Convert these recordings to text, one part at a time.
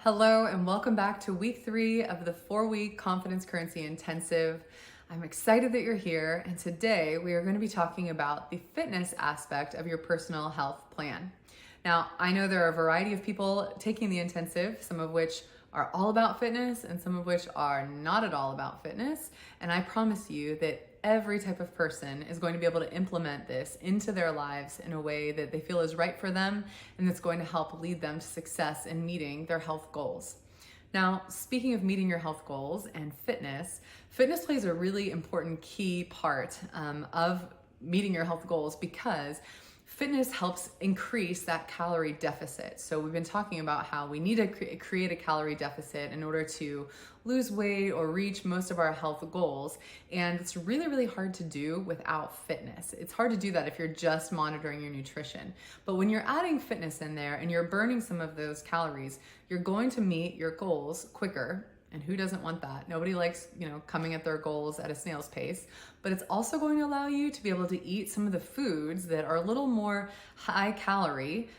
Hello and welcome back to week 3 of the 4-week Confidence Currency Intensive. I'm excited that you're here, and today we are going to be talking about the fitness aspect of your personal health plan. Now, I know there are a variety of people taking the intensive, some of which are all about fitness and some of which are not at all about fitness, and I promise you that every type of person is going to be able to implement this into their lives in a way that they feel is right for them and that's going to help lead them to success in meeting their health goals. Now, speaking of meeting your health goals and fitness plays a really important key part of meeting your health goals because fitness helps increase that calorie deficit. So we've been talking about how we need to create a calorie deficit in order to lose weight or reach most of our health goals. And it's really, really hard to do without fitness. It's hard to do that if you're just monitoring your nutrition. But when you're adding fitness in there and you're burning some of those calories, you're going to meet your goals quicker. And who doesn't want that? Nobody likes, coming at their goals at a snail's pace, but it's also going to allow you to be able to eat some of the foods that are a little more high calorie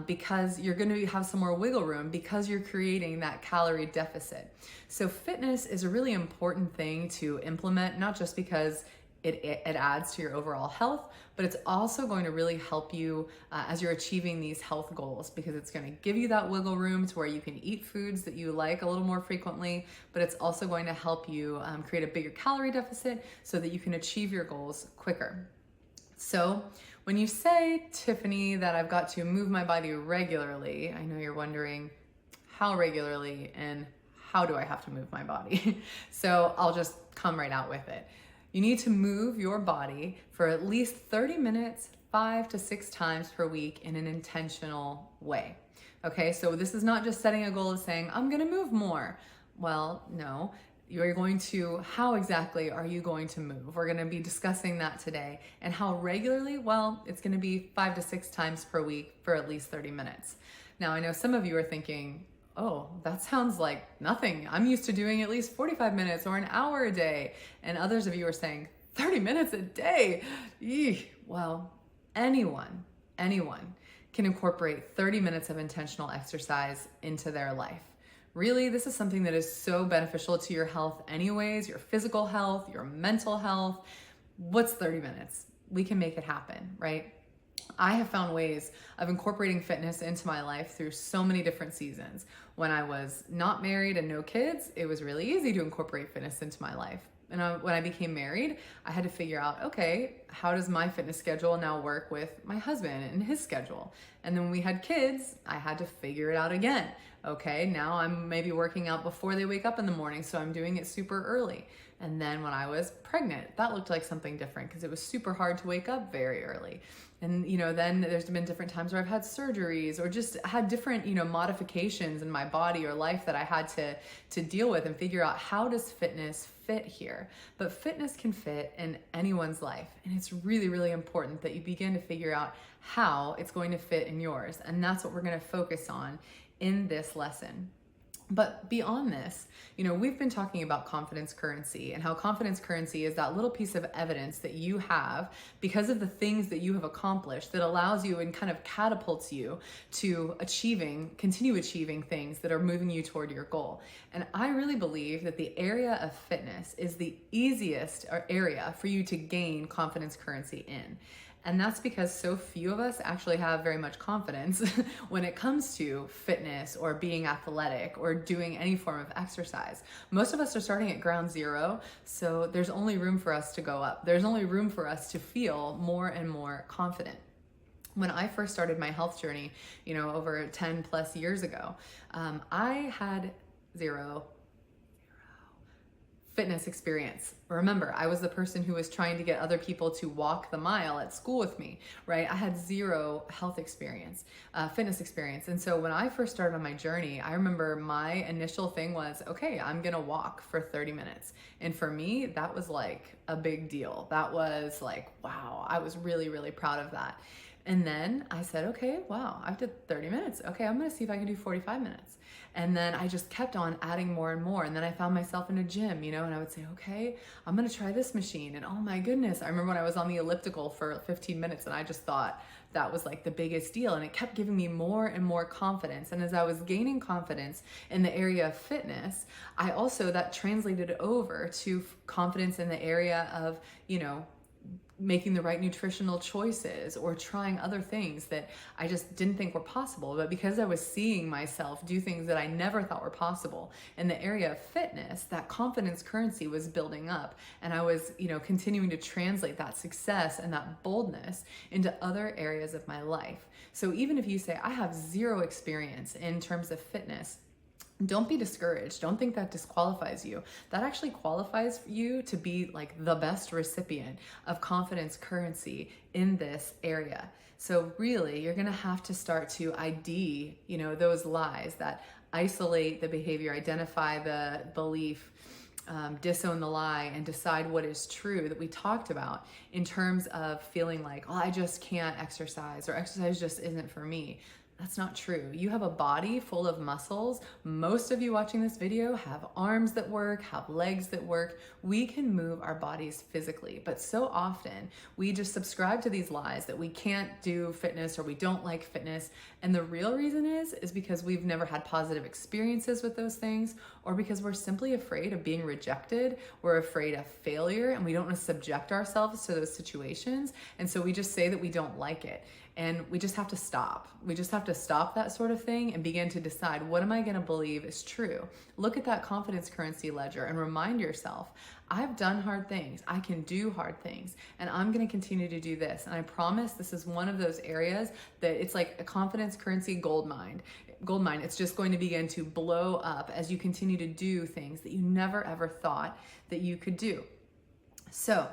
because you're going to have some more wiggle room because you're creating that calorie deficit. So fitness is a really important thing to implement, not just because it adds to your overall health, but it's also going to really help you as you're achieving these health goals because it's going to give you that wiggle room to where you can eat foods that you like a little more frequently, but it's also going to help you create a bigger calorie deficit so that you can achieve your goals quicker. So when you say, Tiffany, that I've got to move my body regularly, I know you're wondering how regularly and how do I have to move my body? So I'll just come right out with it. You need to move your body for at least 30 minutes, 5 to 6 times per week in an intentional way. Okay, so this is not just setting a goal of saying, I'm gonna move more. Well, no, how exactly are you going to move? We're gonna be discussing that today. And how regularly? Well, it's gonna be 5 to 6 times per week for at least 30 minutes. Now, I know some of you are thinking, oh, that sounds like nothing. I'm used to doing at least 45 minutes or an hour a day. And others of you are saying 30 minutes a day. Eesh. Well, anyone can incorporate 30 minutes of intentional exercise into their life. Really, this is something that is so beneficial to your health anyways, your physical health, your mental health. What's 30 minutes? We can make it happen, right? I have found ways of incorporating fitness into my life through so many different seasons. When I was not married and no kids, it was really easy to incorporate fitness into my life. And when I became married, I had to figure out, okay, how does my fitness schedule now work with my husband and his schedule? And then when we had kids, I had to figure it out again. Okay, now I'm maybe working out before they wake up in the morning, so I'm doing it super early. And then when I was pregnant, that looked like something different because it was super hard to wake up very early. And, then there's been different times where I've had surgeries or just had different, modifications in my body or life that I had to deal with and figure out how does fitness fit here. But fitness can fit in anyone's life. And it's really, really important that you begin to figure out how it's going to fit in yours. And that's what we're going to focus on in this lesson. But beyond this, we've been talking about confidence currency and how confidence currency is that little piece of evidence that you have because of the things that you have accomplished that allows you and kind of catapults you to continue achieving things that are moving you toward your goal. And I really believe that the area of fitness is the easiest area for you to gain confidence currency in. And that's because so few of us actually have very much confidence when it comes to fitness or being athletic or doing any form of exercise. Most of us are starting at ground zero, so there's only room for us to go up. There's only room for us to feel more and more confident. When I first started my health journey, over 10 plus years ago, I had zero fitness experience. Remember, I was the person who was trying to get other people to walk the mile at school with me, right? I had zero health experience, fitness experience. And so when I first started on my journey, I remember my initial thing was, okay, I'm gonna walk for 30 minutes. And for me, that was like a big deal. That was like, wow, I was really, really proud of that. And then I said, okay, wow, I've did 30 minutes. Okay, I'm gonna see if I can do 45 minutes. And then I just kept on adding more and more. And then I found myself in a gym, and I would say, okay, I'm gonna try this machine. And oh my goodness, I remember when I was on the elliptical for 15 minutes and I just thought, that was like the biggest deal. And it kept giving me more and more confidence. And as I was gaining confidence in the area of fitness, I also, that translated over to confidence in the area of, making the right nutritional choices or trying other things that I just didn't think were possible. But because I was seeing myself do things that I never thought were possible in the area of fitness, that confidence currency was building up. And I was, continuing to translate that success and that boldness into other areas of my life. So even if you say, I have zero experience in terms of fitness, don't be discouraged. Don't think that disqualifies you. That actually qualifies you to be like the best recipient of confidence currency in this area. So really, you're going to have to start to ID, those lies that isolate the behavior, identify the belief, disown the lie, and decide what is true that we talked about in terms of feeling like, oh, I just can't exercise, or exercise just isn't for me. That's not true. You have a body full of muscles. Most of you watching this video have arms that work, have legs that work. We can move our bodies physically, but so often we just subscribe to these lies that we can't do fitness or we don't like fitness. And the real reason is because we've never had positive experiences with those things, or because we're simply afraid of being rejected. We're afraid of failure, and we don't want to subject ourselves to those situations. And so we just say that we don't like it. And we just have to stop. We just have to stop that sort of thing and begin to decide, what am I going to believe is true? Look at that confidence currency ledger and remind yourself, I've done hard things. I can do hard things, and I'm going to continue to do this. And I promise this is one of those areas that it's like a confidence currency gold mine. It's just going to begin to blow up as you continue to do things that you never ever thought that you could do. So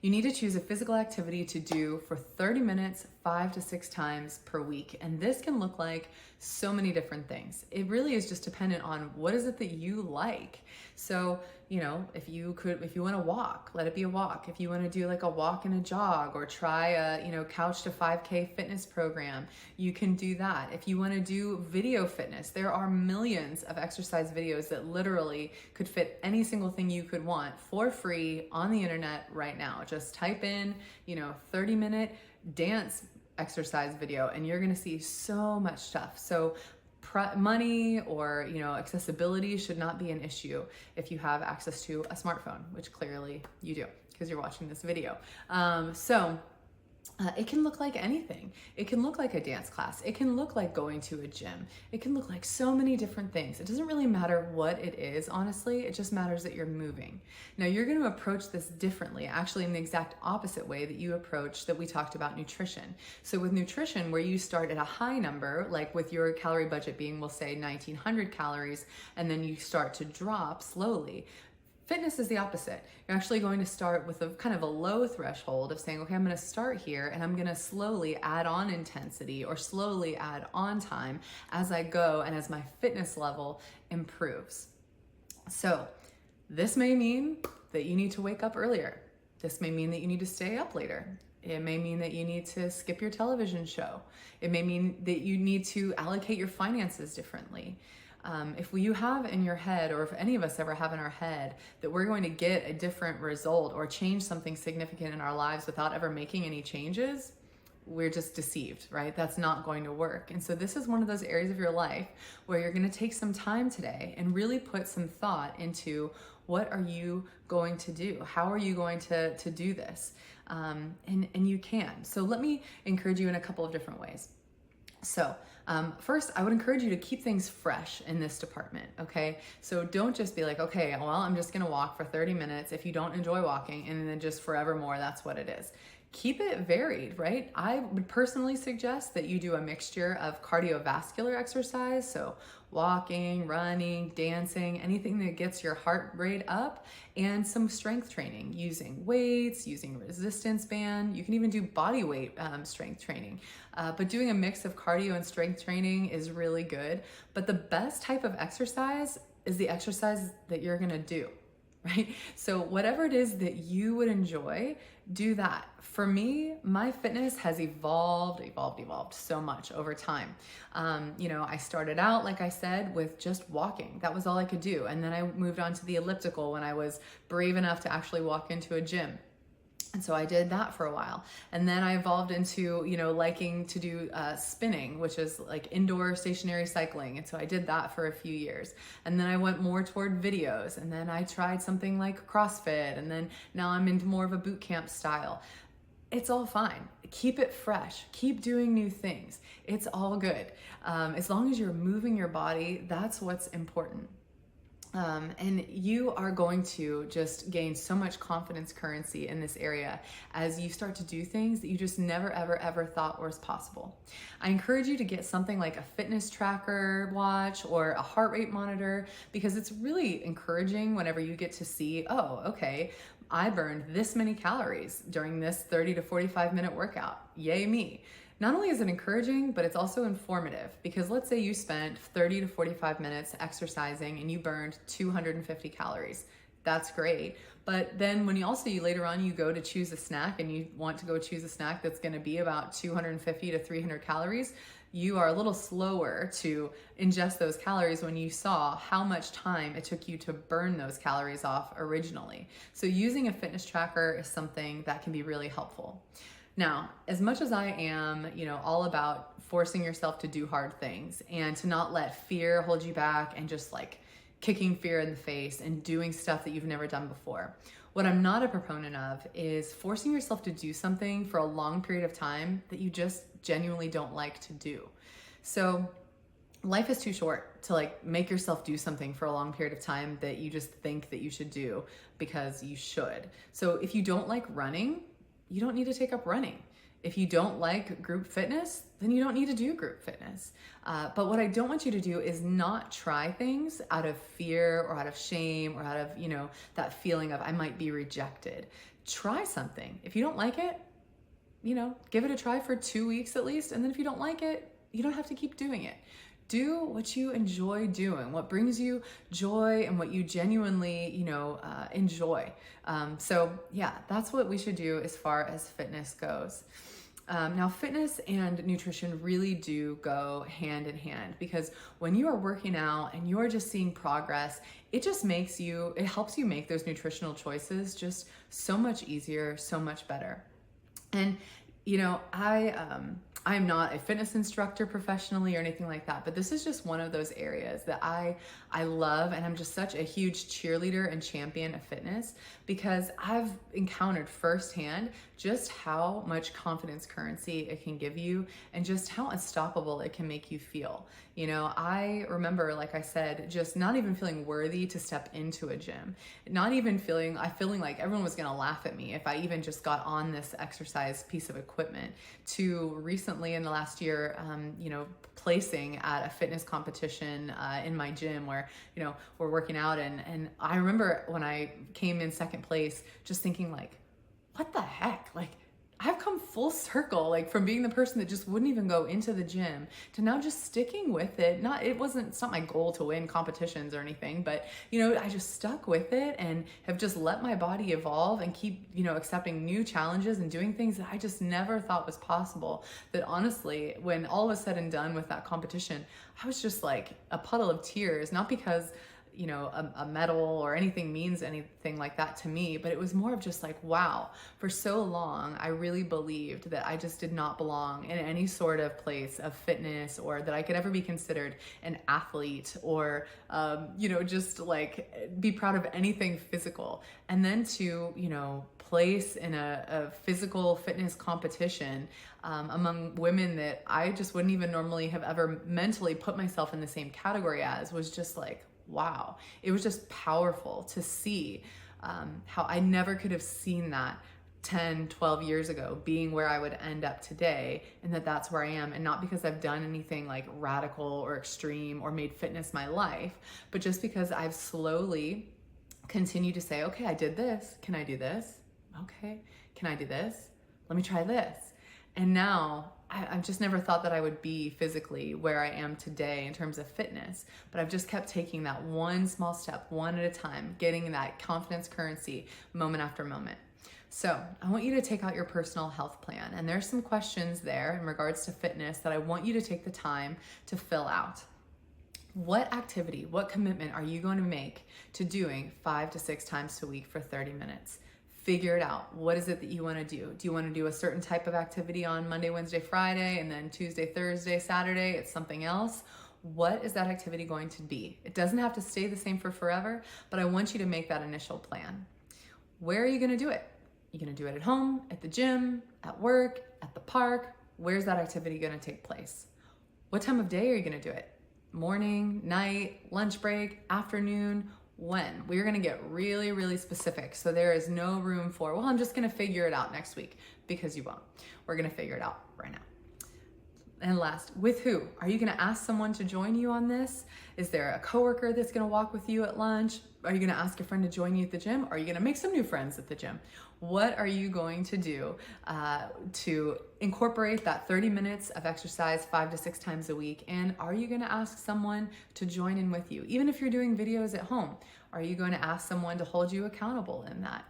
you need to choose a physical activity to do for 30 minutes, 5 to 6 times per week. And this can look like so many different things. It really is just dependent on what is it that you like. So, if you want to walk, let it be a walk. If you want to do like a walk and a jog, or try a, couch to 5K fitness program, you can do that. If you want to do video fitness, there are millions of exercise videos that literally could fit any single thing you could want for free on the internet right now. Just type in, 30-minute dance exercise video, and you're going to see so much stuff. So money or accessibility should not be an issue if you have access to a smartphone, which clearly you do because you're watching this video. It can look like anything. It can look like a dance class. It can look like going to a gym. It can look like so many different things. It doesn't really matter what it is, honestly. It just matters that you're moving. Now, you're going to approach this differently, actually in the exact opposite way that you approach that we talked about nutrition. So with nutrition, where you start at a high number, like with your calorie budget being, we'll say 1,900 calories, and then you start to drop slowly. Fitness is the opposite. You're actually going to start with a kind of a low threshold of saying, okay, I'm going to start here and I'm going to slowly add on intensity or slowly add on time as I go and as my fitness level improves. So this may mean that you need to wake up earlier. This may mean that you need to stay up later. It may mean that you need to skip your television show. It may mean that you need to allocate your finances differently. If you have in your head, or if any of us ever have in our head, that we're going to get a different result or change something significant in our lives without ever making any changes, we're just deceived, right? That's not going to work. And so this is one of those areas of your life where you're going to take some time today and really put some thought into, what are you going to do? How are you going to do this? And you can. So let me encourage you in a couple of different ways. So first, I would encourage you to keep things fresh in this department, okay? So don't just be like, okay, well, I'm just gonna walk for 30 minutes if you don't enjoy walking, and then just forevermore, that's what it is. Keep it varied, right? I would personally suggest that you do a mixture of cardiovascular exercise, so walking, running, dancing, anything that gets your heart rate up, and some strength training using weights, using resistance band. You can even do body weight strength training. But doing a mix of cardio and strength training is really good. But the best type of exercise is the exercise that you're gonna do, right? So whatever it is that you would enjoy, do that. For me, my fitness has evolved so much over time. I started out, like I said, with just walking. That was all I could do. And then I moved on to the elliptical when I was brave enough to actually walk into a gym. And so I did that for a while. And then I evolved into, liking to do spinning, which is like indoor stationary cycling. And so I did that for a few years. And then I went more toward videos. And then I tried something like CrossFit. And then now I'm into more of a boot camp style. It's all fine. Keep it fresh. Keep doing new things. It's all good. As long as you're moving your body, that's what's important. And you are going to just gain so much confidence currency in this area as you start to do things that you just never, ever, ever thought was possible. I encourage you to get something like a fitness tracker watch or a heart rate monitor, because it's really encouraging whenever you get to see, oh, okay, I burned this many calories during this 30 to 45 minute workout. Yay me. Not only is it encouraging, but it's also informative, because let's say you spent 30 to 45 minutes exercising and you burned 250 calories. That's great. But then when you later on you go to choose a snack and you want to go choose a snack that's going to be about 250 to 300 calories, you are a little slower to ingest those calories when you saw how much time it took you to burn those calories off originally. So using a fitness tracker is something that can be really helpful. Now, as much as I am, all about forcing yourself to do hard things and to not let fear hold you back and just like kicking fear in the face and doing stuff that you've never done before, what I'm not a proponent of is forcing yourself to do something for a long period of time that you just genuinely don't like to do. So life is too short to make yourself do something for a long period of time that you just think that you should do because you should. So if you don't like running, you don't need to take up running. If you don't like group fitness, then you don't need to do group fitness. But what I don't want you to do is not try things out of fear or out of shame or out of, that feeling of I might be rejected. Try something. If you don't like it, give it a try for 2 weeks at least. And then if you don't like it, you don't have to keep doing it. Do what you enjoy doing, what brings you joy and what you genuinely, enjoy. So yeah, that's what we should do as far as fitness goes. Now, fitness and nutrition really do go hand in hand, because when you are working out and you're just seeing progress, it helps you make those nutritional choices just so much easier, so much better. And I'm not a fitness instructor professionally or anything like that, but this is just one of those areas that I love, and I'm just such a huge cheerleader and champion of fitness, because I've encountered firsthand just how much confidence currency it can give you and just how unstoppable it can make you feel. I remember, like I said, just not even feeling worthy to step into a gym, not even feeling like everyone was going to laugh at me if I even just got on this exercise piece of equipment, to recently in the last year, placing at a fitness competition in my gym where, we're working out. And I remember when I came in second place, just thinking what the heck? I've come full circle, from being the person that just wouldn't even go into the gym to now just sticking with it. It's not my goal to win competitions or anything, but I just stuck with it and have just let my body evolve and keep, accepting new challenges and doing things that I just never thought was possible. That honestly, when all was said and done with that competition, I was just like a puddle of tears, not because a medal or anything means anything like that to me, but it was more of just wow, for so long, I really believed that I just did not belong in any sort of place of fitness, or that I could ever be considered an athlete, or, just be proud of anything physical. And then to, place in a physical fitness competition among women that I just wouldn't even normally have ever mentally put myself in the same category as, was just wow. It was just powerful to see how I never could have seen that 10, 12 years ago, being where I would end up today, and that's where I am. And not because I've done anything radical or extreme or made fitness my life, but just because I've slowly continued to say, okay, I did this. Can I do this? Okay. Can I do this? Let me try this. And now I've just never thought that I would be physically where I am today in terms of fitness, but I've just kept taking that one small step, one at a time, getting that confidence currency moment after moment. So I want you to take out your personal health plan, and there's some questions there in regards to fitness that I want you to take the time to fill out. What activity, what commitment are you going to make to doing 5 to 6 times a week for 30 minutes? Figure it out. What is it that you want to do? Do you want to do a certain type of activity on Monday, Wednesday, Friday, and then Tuesday, Thursday, Saturday, it's something else? What is that activity going to be? It doesn't have to stay the same for forever, but I want you to make that initial plan. Where are you going to do it? You're going to do it at home, at the gym, at work, at the park. Where's that activity going to take place? What time of day are you going to do it? Morning, night, lunch break, afternoon? When? We're going to get really, really specific. So there is no room for, well, I'm just going to figure it out next week, because you won't. We're going to figure it out right now. And last, with who? Are you going to ask someone to join you on this? Is there a coworker that's going to walk with you at lunch? Are you going to ask a friend to join you at the gym? Are you going to make some new friends at the gym? What are you going to do to incorporate that 30 minutes of exercise 5 to 6 times a week? And are you going to ask someone to join in with you? Even if you're doing videos at home, are you going to ask someone to hold you accountable in that?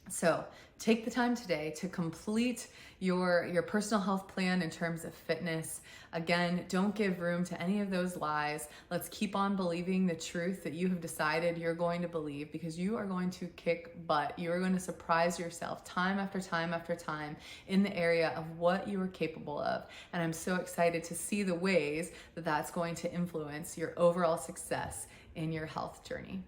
So take the time today to complete your personal health plan in terms of fitness. Again, don't give room to any of those lies. Let's keep on believing the truth that you have decided you're going to believe, because you are going to kick butt. You are going to surprise yourself time after time after time in the area of what you are capable of. And I'm so excited to see the ways that that's going to influence your overall success in your health journey.